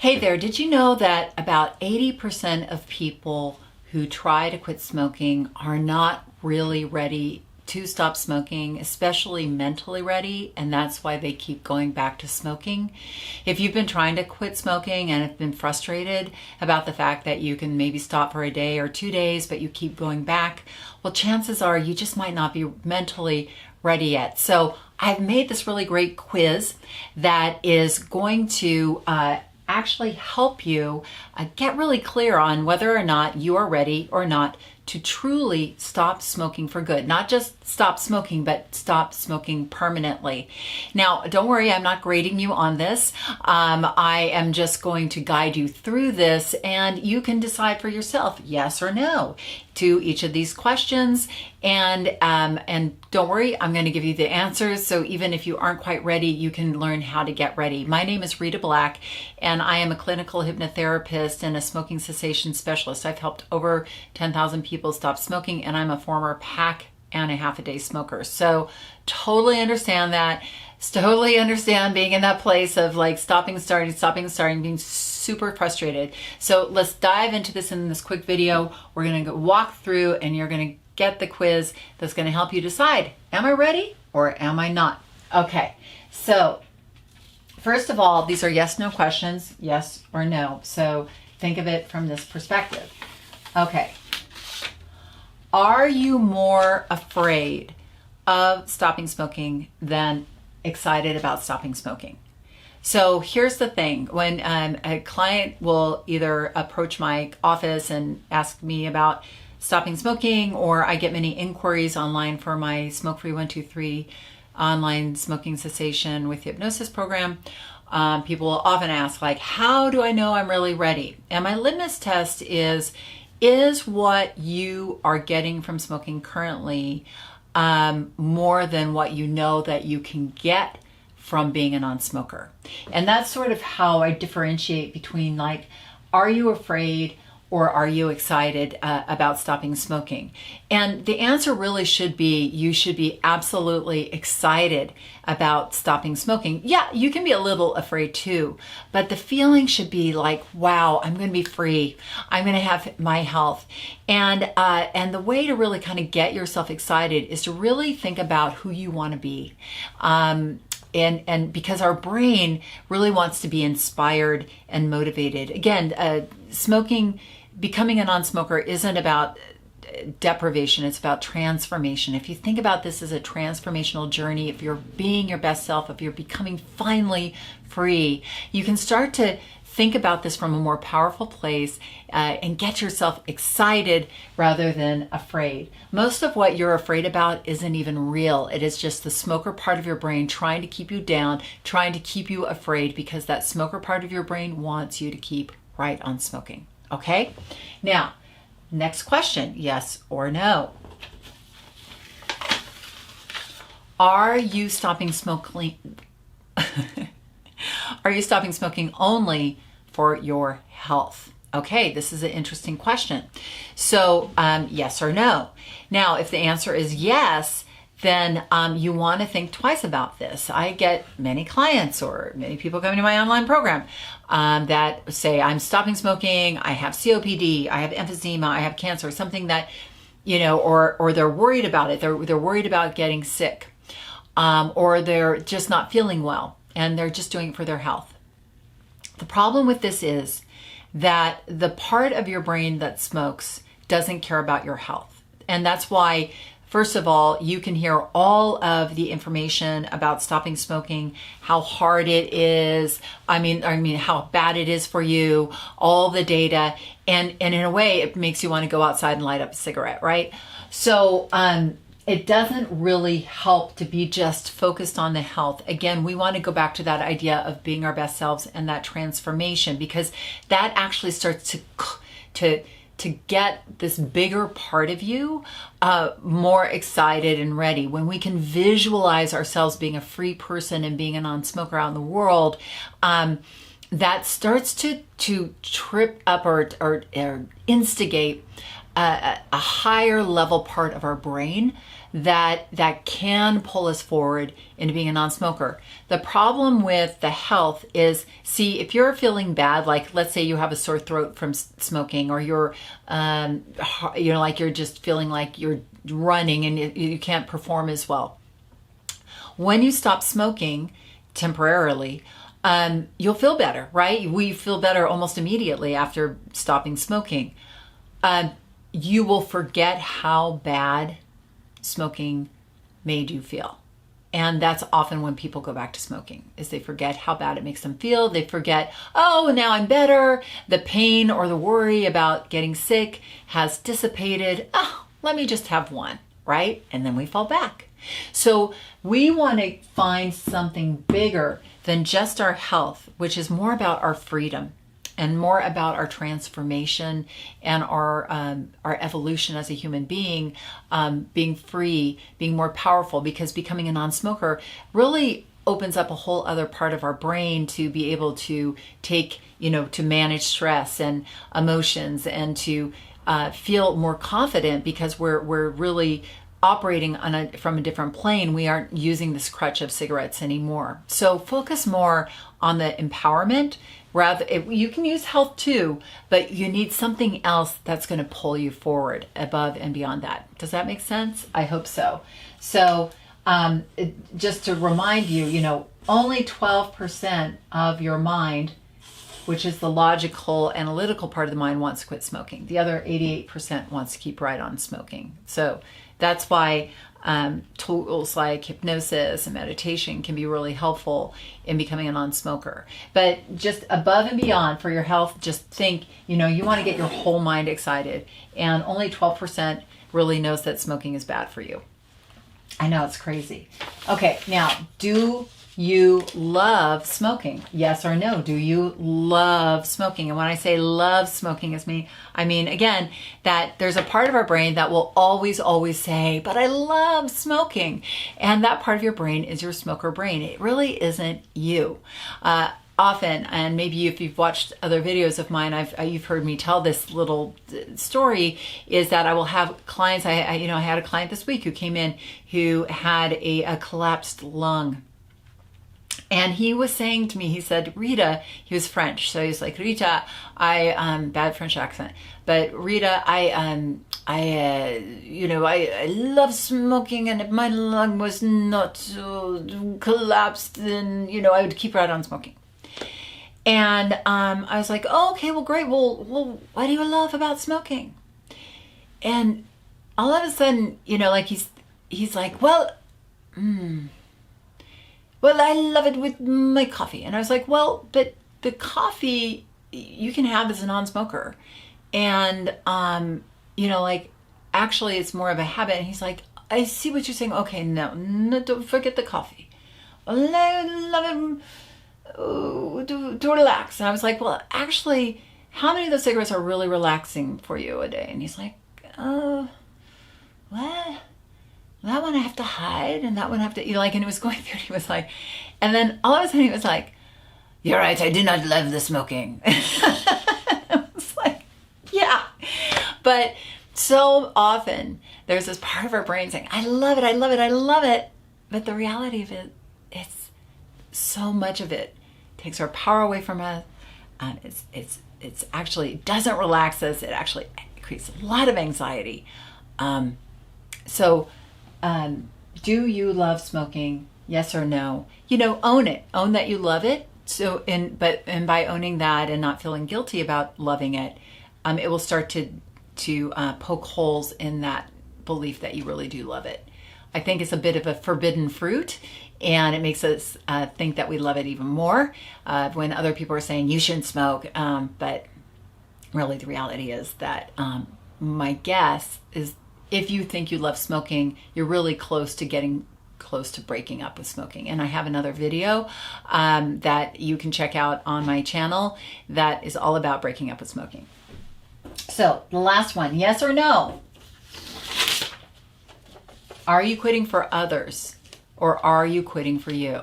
Hey there, did you know that about 80% of people who try to quit smoking are not really ready to stop smoking, especially mentally ready, and that's why they keep going back to smoking? If you've been trying to quit smoking and have been frustrated about the fact that you can maybe stop for a day or 2 days, but you keep going back, well, chances are you just might not be mentally ready yet. So I've made this really great quiz that is going to actually help you get really clear on whether or not you are ready or not to truly stop smoking for good. Not just stop smoking, but stop smoking permanently. Now, don't worry, I'm not grading you on this. I am just going to guide you through this, and you can decide for yourself, yes or no, to each of these questions. And don't worry, I'm going to give you the answers. So even if you aren't quite ready, you can learn how to get ready. My name is Rita Black, and I am a clinical hypnotherapist and a smoking cessation specialist. I've helped over 10,000 people stop smoking, and I'm a former pack and a half a day smoker. So totally understand that. Totally understand being in that place of like stopping, starting, being super frustrated. So let's dive into this in this quick video. We're going to walk through, and you're going to get the quiz that's going to help you decide, am I ready or am I not? Okay, so first of all, these are yes/no questions, yes or no. So think of it from this perspective. Okay, are you more afraid of stopping smoking than excited about stopping smoking? So here's the thing. When a client will either approach my office and ask me about stopping smoking, or I get many inquiries online for my Smoke Free 123 online smoking cessation with hypnosis program, people will often ask, like, how do I know I'm really ready? And my litmus test is what you are getting from smoking currently more than what you know that you can get from being a non-smoker? And that's sort of how I differentiate between, like, are you afraid or are you excited about stopping smoking? And the answer really should be, you should be absolutely excited about stopping smoking. Yeah, you can be a little afraid too, but the feeling should be like, wow, I'm going to be free. I'm going to have my health. And the way to really kind of get yourself excited is to really think about who you want to be. And because our brain really wants to be inspired and motivated. Again, becoming a non-smoker isn't about deprivation, it's about transformation. If you think about this as a transformational journey, if you're being your best self, if you're becoming finally free, you can start to think about this from a more powerful place and get yourself excited rather than afraid. Most of what you're afraid about isn't even real. It is just the smoker part of your brain trying to keep you down, trying to keep you afraid, because that smoker part of your brain wants you to keep right on smoking. Okay? Now, next question, yes or no. Are you stopping smoking? Are you stopping smoking only for your health? Okay, this is an interesting question. So, yes or no. Now, if the answer is yes, then you want to think twice about this. I get many clients or many people coming to my online program that say, I'm stopping smoking, I have COPD, I have emphysema, I have cancer, something that, or they're worried about it. They're worried about getting sick, or they're just not feeling well, and they're just doing it for their health. The problem with this is that the part of your brain that smokes doesn't care about your health. And that's why, first of all, you can hear all of the information about stopping smoking, how hard it is, I mean how bad it is for you, all the data, and in a way it makes you want to go outside and light up a cigarette, right? So it doesn't really help to be just focused on the health. Again, we want to go back to that idea of being our best selves and that transformation, because that actually starts to get this bigger part of you more excited and ready. When we can visualize ourselves being a free person and being a non-smoker out in the world, that starts to trip up or instigate a higher level part of our brain that can pull us forward into being a non-smoker. The problem with the health is, see, if you're feeling bad, like let's say you have a sore throat from smoking, or you're, like you're just feeling like you're running and you can't perform as well. When you stop smoking temporarily, you'll feel better, right? We feel better almost immediately after stopping smoking. You will forget how bad smoking made you feel. And that's often when people go back to smoking, is they forget how bad it makes them feel. They forget, oh, now I'm better. The pain or the worry about getting sick has dissipated. Oh, let me just have one, right? And then we fall back. So we want to find something bigger than just our health, which is more about our freedom and more about our transformation and our evolution as a human being, being free, being more powerful, because becoming a non-smoker really opens up a whole other part of our brain to be able to take, to manage stress and emotions, and to feel more confident, because we're really operating from a different plane. We aren't using this crutch of cigarettes anymore. So focus more on the empowerment. Rather, you can use health too, but you need something else that's going to pull you forward above and beyond that. Does that make sense? I hope so. So just to remind you, only 12% of your mind, which is the logical, analytical part of the mind, wants to quit smoking. The other 88% wants to keep right on smoking. So that's why tools like hypnosis and meditation can be really helpful in becoming a non-smoker. But just above and beyond for your health, just think, you want to get your whole mind excited. And only 12% really knows that smoking is bad for you. I know, it's crazy. Okay, now, do you love smoking? Yes or no? Do you love smoking? And when I say love smoking, I mean, again, that there's a part of our brain that will always, always say, but I love smoking. And that part of your brain is your smoker brain. It really isn't you. Often, and maybe if you've watched other videos of mine, you've heard me tell this little story, is that I will have clients. I had a client this week who came in who had a collapsed lung. And he was saying to me, he said, Rita, he was French. So he's like, Rita, bad French accent, but Rita, I love smoking, and if my lung was not collapsed, then, I would keep right on smoking. And I was like, oh, okay, well, great. Well, what do you love about smoking? And all of a sudden, he's like, well, I love it with my coffee. And I was like, well, but the coffee you can have as a non-smoker. And, actually it's more of a habit. And he's like, I see what you're saying. Okay, no, don't forget the coffee. I love it to relax. And I was like, well, actually, how many of those cigarettes are really relaxing for you a day? And he's like, what? That one I have to hide, and that one I have to, and it was going through, he was like, and then all of a sudden he was like, you're right, I do not love the smoking. I was like, yeah. But so often there's this part of our brain saying, I love it, I love it, I love it. But the reality of it, it's so much of it takes our power away from us. It's actually, it doesn't relax us. It actually creates a lot of anxiety. Do you love smoking? Yes or no? Own it. Own that you love it. So, and by owning that and not feeling guilty about loving it, it will start to poke holes in that belief that you really do love it. I think it's a bit of a forbidden fruit, and it makes us think that we love it even more when other people are saying you shouldn't smoke. But really, the reality is that my guess is, if you think you love smoking, you're really close to breaking up with smoking. And I have another video that you can check out on my channel that is all about breaking up with smoking. So the last one, yes or no? Are you quitting for others, or are you quitting for you?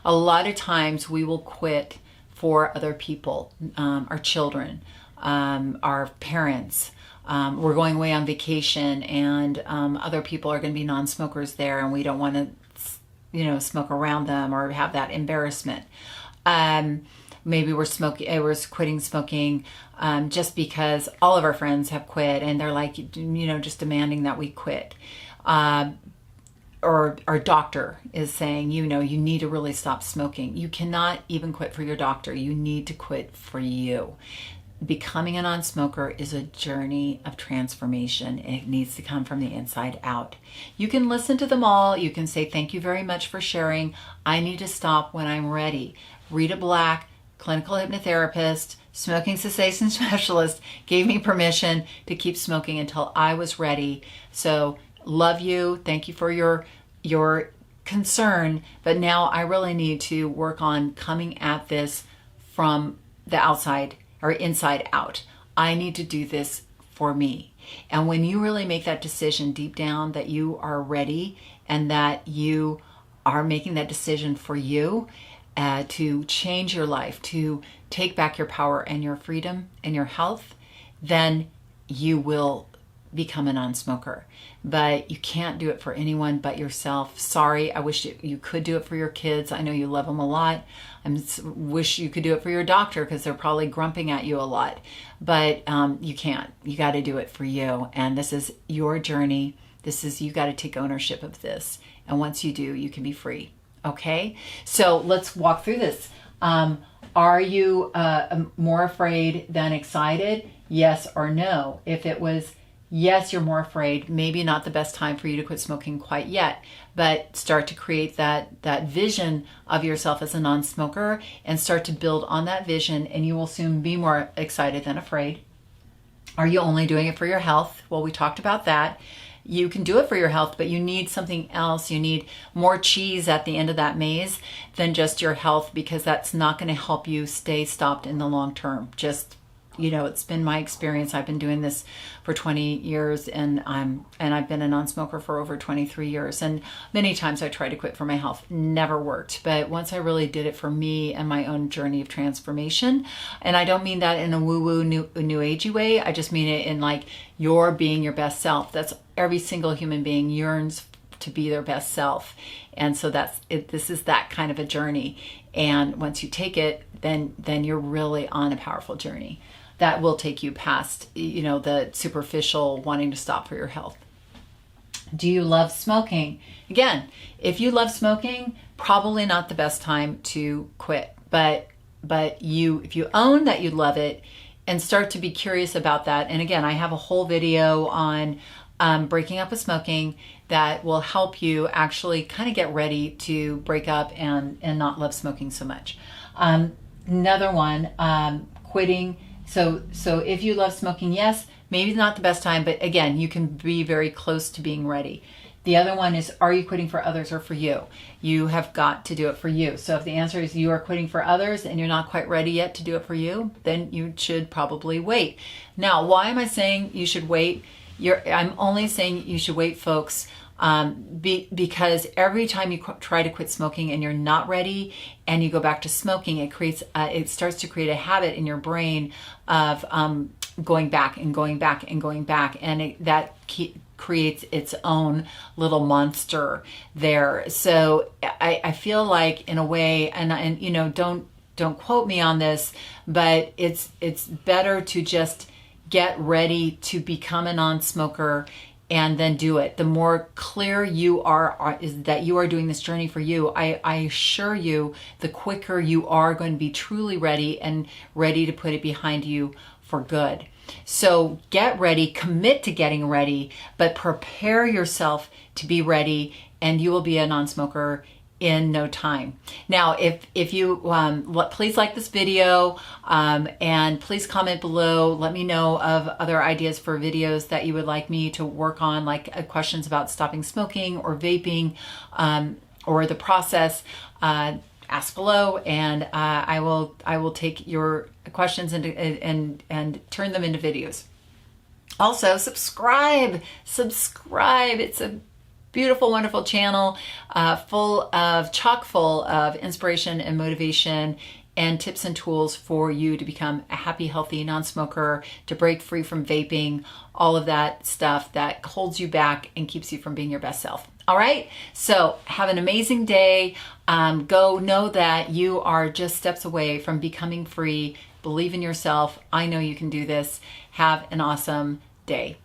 A lot of times we will quit for other people, our children, our parents, we're going away on vacation and other people are going to be non-smokers there and we don't want to, smoke around them or have that embarrassment. Maybe we're quitting smoking just because all of our friends have quit and they're like, just demanding that we quit. Or our doctor is saying, you need to really stop smoking. You cannot even quit for your doctor. You need to quit for you. Becoming a non-smoker is a journey of transformation. It needs to come from the inside out. You can listen to them all. You can say, thank you very much for sharing. I need to stop when I'm ready. Rita Black, clinical hypnotherapist, smoking cessation specialist, gave me permission to keep smoking until I was ready. So love you. Thank you for your concern. But now I really need to work on coming at this from the outside or inside out. I need to do this for me. And when you really make that decision deep down that you are ready and that you are making that decision for you to change your life, to take back your power and your freedom and your health, then you will become a non-smoker. But you can't do it for anyone but yourself. Sorry, I wish you could do it for your kids. I know you love them a lot. I wish you could do it for your doctor because they're probably grumping at you a lot. But you can't. You got to do it for you. And this is your journey. You got to take ownership of this. And once you do, you can be free. Okay? So let's walk through this. Are you more afraid than excited? Yes or no? If it was yes, you're more afraid, maybe not the best time for you to quit smoking quite yet, but start to create that vision of yourself as a non-smoker and start to build on that vision, and you will soon be more excited than afraid. Are you only doing it for your health? Well, we talked about that. You can do it for your health, but you need something else. You need more cheese at the end of that maze than just your health, because that's not going to help you stay stopped in the long term. It's been my experience. I've been doing this for 20 years and I've been a non-smoker for over 23 years. And many times I tried to quit for my health, never worked. But once I really did it for me and my own journey of transformation, and I don't mean that in a woo-woo new agey way. I just mean it in like you're being your best self. That's every single human being yearns to be their best self. And so that's it. This is that kind of a journey. And once you take it, then you're really on a powerful journey that will take you past, the superficial wanting to stop for your health. Do you love smoking? Again, if you love smoking, probably not the best time to quit. But if you own that you love it and start to be curious about that, and again, I have a whole video on breaking up with smoking that will help you actually kind of get ready to break up and not love smoking so much. Another one, quitting. So if you love smoking, yes, maybe not the best time, but again, you can be very close to being ready. The other one is, are you quitting for others or for you? You have got to do it for you. So if the answer is you are quitting for others and you're not quite ready yet to do it for you, then you should probably wait. Now, why am I saying you should wait? I'm only saying you should wait, folks, because every time you try to quit smoking and you're not ready and you go back to smoking, it starts to create a habit in your brain of going back and going back and going back, and that creates its own little monster there. So I feel like, in a way, and don't quote me on this, but it's better to just get ready to become a non-smoker and then do it. The more clear you are is that you are doing this journey for you, I assure you, the quicker you are going to be truly ready and ready to put it behind you for good. So get ready, commit to getting ready, but prepare yourself to be ready, and you will be a non-smoker in no time. Now, if you please like this video, and please comment below. Let me know of other ideas for videos that you would like me to work on, like questions about stopping smoking or vaping, or the process. Ask below, and I will take your questions and turn them into videos. Also, subscribe. It's a beautiful, wonderful channel, chock full of inspiration and motivation and tips and tools for you to become a happy, healthy non-smoker, to break free from vaping, all of that stuff that holds you back and keeps you from being your best self. All right, so have an amazing day. Go know that you are just steps away from becoming free. Believe in yourself. I know you can do this. Have an awesome day.